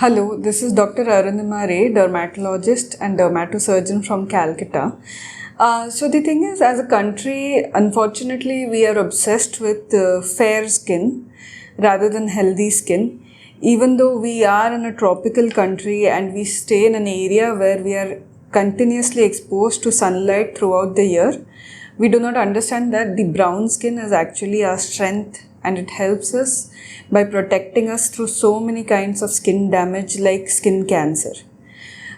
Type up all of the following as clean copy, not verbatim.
Hello, this is Dr. Arunima Ray, dermatologist and dermatosurgeon from Calcutta. So the thing is, as a country, unfortunately, we are obsessed with fair skin rather than healthy skin. Even though we are in a tropical country and we stay in an area where we are continuously exposed to sunlight throughout the year, we do not understand that the brown skin is actually our strength, and it helps us by protecting us through so many kinds of skin damage like skin cancer.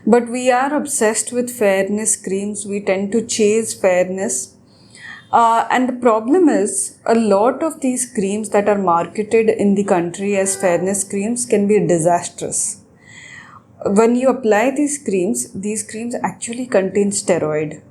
But we are obsessed with fairness creams. We tend to chase fairness. And the problem is, a lot of these creams that are marketed in the country as fairness creams can be disastrous. When you apply these creams actually contain steroid.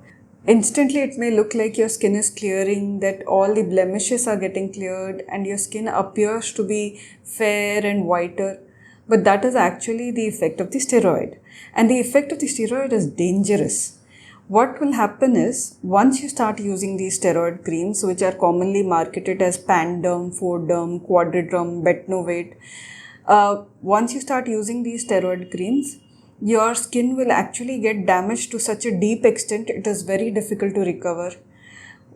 Instantly, it may look like your skin is clearing, that all the blemishes are getting cleared, and your skin appears to be fair and whiter. But that is actually the effect of the steroid. And the effect of the steroid is dangerous. What will happen is, once you start using these steroid creams, which are commonly marketed as Panderm, Forderm, Quadriderm, Betnovate, once you start using these steroid creams, your skin will actually get damaged to such a deep extent it is very difficult to recover.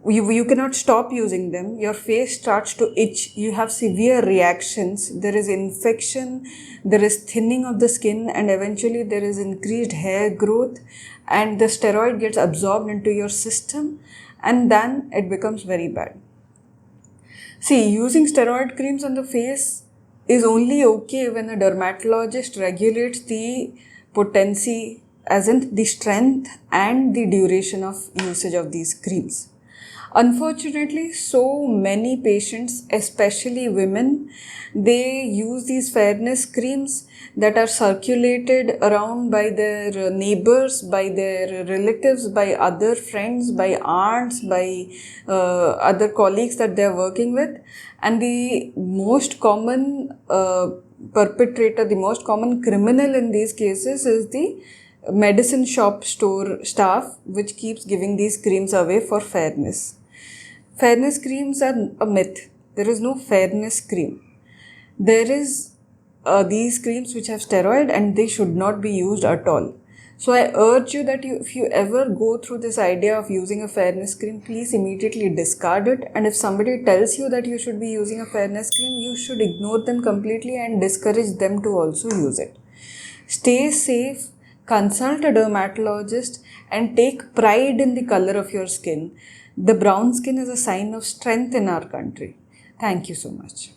You cannot stop using them. Your face starts to itch. You have severe reactions. There is infection, there is thinning of the skin, and eventually there is increased hair growth, and the steroid gets absorbed into your system, and then it becomes very bad. See, using steroid creams on the face is only okay when a dermatologist regulates the potency, as in the strength and the duration of usage of these creams. Unfortunately, so many patients, especially women, they use these fairness creams that are circulated around by their neighbors, by their relatives, by other friends, by aunts, by other colleagues that they are working with. And the most common perpetrator, the most common criminal in these cases is the medicine shop store staff, which keeps giving these creams away for fairness. Fairness creams are a myth. There is no fairness cream. There is these creams which have steroid, and they should not be used at all. So I urge you that if you ever go through this idea of using a fairness cream, please immediately discard it. And if somebody tells you that you should be using a fairness cream, you should ignore them completely and discourage them to also use it. Stay safe, consult a dermatologist, and take pride in the color of your skin. The brown skin is a sign of strength in our country. Thank you so much.